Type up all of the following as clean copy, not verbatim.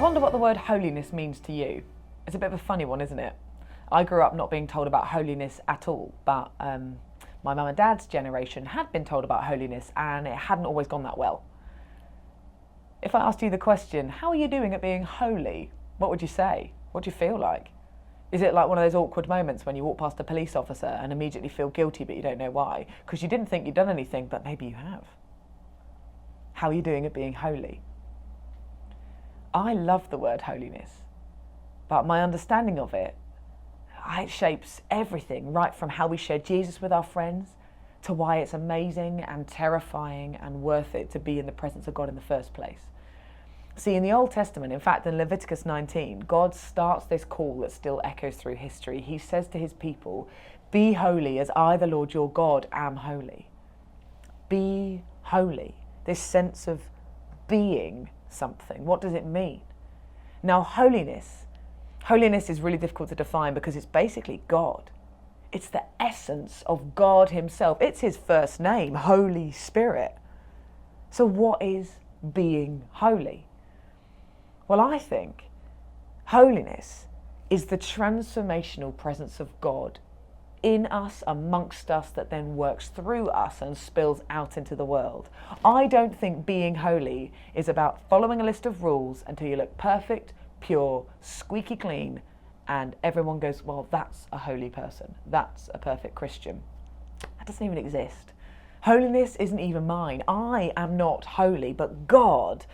wonder what the word holiness means to you. It's a bit of a funny one, isn't it? I grew up not being told about holiness at all, but my mum and dad's generation had been told about holiness and it hadn't always gone that well. If I asked you the question, how are you doing at being holy? What would you say? What do you feel like? Is it like one of those awkward moments when you walk past a police officer and immediately feel guilty but you don't know why? Because you didn't think you'd done anything, but maybe you have. How are you doing at being holy? I love the word holiness, but my understanding of it shapes everything, right from how we share Jesus with our friends to why it's amazing and terrifying and worth it to be in the presence of God in the first place. See, in the Old Testament, in fact, in Leviticus 19, God starts this call that still echoes through history. He says to his people, "Be holy as I, the Lord your God, am holy." Be holy. This sense of being something. What does it mean? Now, holiness is really difficult to define because it's basically God. It's the essence of God himself. It's his first name, Holy Spirit. So what is being holy? Well, I think holiness is the transformational presence of God in us, amongst us, that then works through us and spills out into the world. I don't think being holy is about following a list of rules until you look perfect, pure, squeaky clean, and everyone goes, well, that's a holy person. That's a perfect Christian. That doesn't even exist. Holiness isn't even mine. I am not holy, but God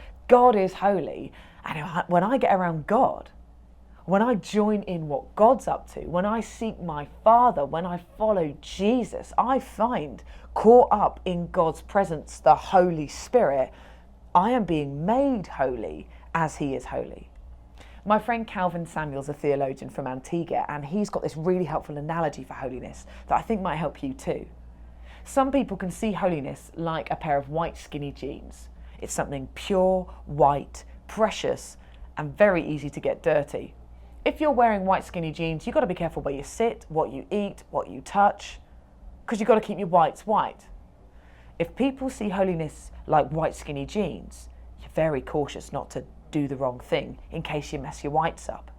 is holy. And when I get around God, when I join in what God's up to, when I seek my Father, when I follow Jesus, I find caught up in God's presence, the Holy Spirit, I am being made holy as he is holy. My friend Calvin Samuel's a theologian from Antigua, and he's got this really helpful analogy for holiness that I think might help you too. Some people can see holiness like a pair of white skinny jeans. It's something pure, white, precious, and very easy to get dirty. If you're wearing white skinny jeans, you've got to be careful where you sit, what you eat, what you touch, because you've got to keep your whites white. If people see holiness like white skinny jeans, you're very cautious not to do the wrong thing in case you mess your whites up.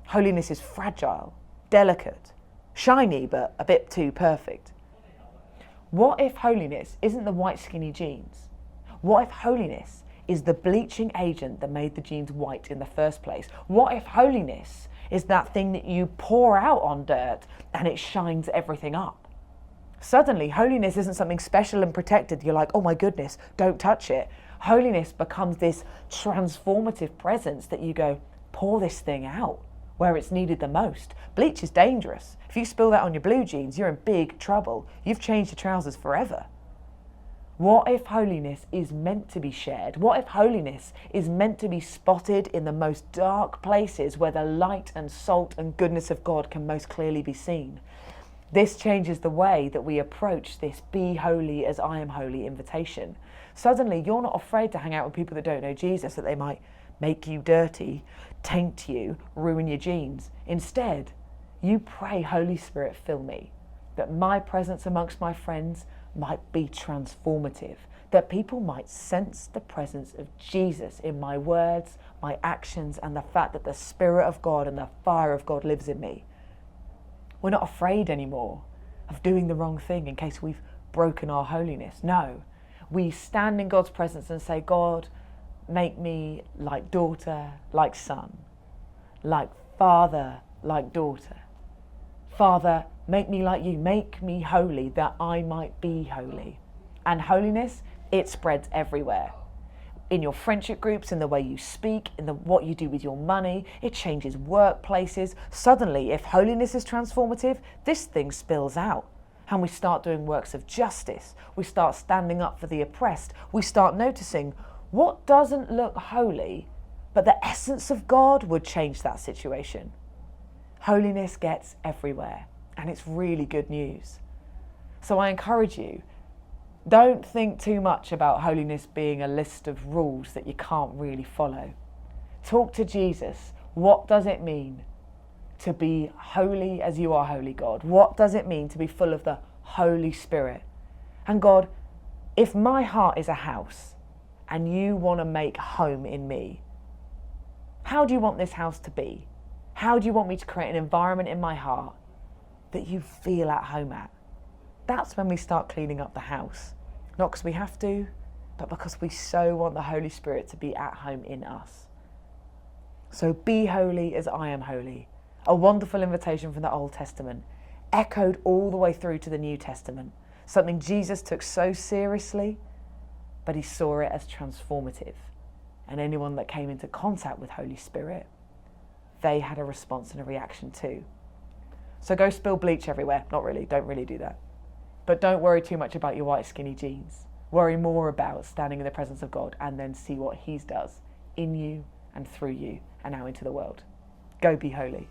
Holiness is fragile, delicate, shiny, but a bit too perfect. What if holiness isn't the white skinny jeans? What if holiness is the bleaching agent that made the jeans white in the first place? What if holiness is that thing that you pour out on dirt and it shines everything up? Suddenly, holiness isn't something special and protected. You're like, oh my goodness, don't touch it. Holiness becomes this transformative presence that you go, pour this thing out where it's needed the most. Bleach is dangerous. If you spill that on your blue jeans, you're in big trouble. You've changed your trousers forever. What if holiness is meant to be shared? What if holiness is meant to be spotted in the most dark places where the light and salt and goodness of God can most clearly be seen? This changes the way that we approach this "be holy as I am holy" invitation. Suddenly, you're not afraid to hang out with people that don't know Jesus, that they might make you dirty, taint you, ruin your jeans. Instead, you pray, Holy Spirit, fill me, that my presence amongst my friends might be transformative, that people might sense the presence of Jesus in my words, my actions, and the fact that the Spirit of God and the fire of God lives in me. We're not afraid anymore of doing the wrong thing in case we've broken our holiness. No, we stand in God's presence and say, God, make me like daughter, like son, like father, like daughter. Father, make me like you, make me holy that I might be holy. And holiness, it spreads everywhere. In your friendship groups, in the way you speak, in what you do with your money, it changes workplaces. Suddenly, if holiness is transformative, this thing spills out. And we start doing works of justice. We start standing up for the oppressed. We start noticing what doesn't look holy, but the essence of God would change that situation. Holiness gets everywhere, and it's really good news. So I encourage you, don't think too much about holiness being a list of rules that you can't really follow. Talk to Jesus. What does it mean to be holy as you are holy, God? What does it mean to be full of the Holy Spirit? And God, if my heart is a house and you want to make home in me, How do you want this house to be? How do you want me to create an environment in my heart that you feel at home at? That's when we start cleaning up the house. Not because we have to, but because we so want the Holy Spirit to be at home in us. So be holy as I am holy. A wonderful invitation from the Old Testament, echoed all the way through to the New Testament. Something Jesus took so seriously, but he saw it as transformative. And anyone that came into contact with Holy Spirit, they had a response and a reaction too. So go spill bleach everywhere. Not really, don't really do that. But don't worry too much about your white skinny jeans. Worry more about standing in the presence of God and then see what he does in you and through you and out into the world. Go be holy.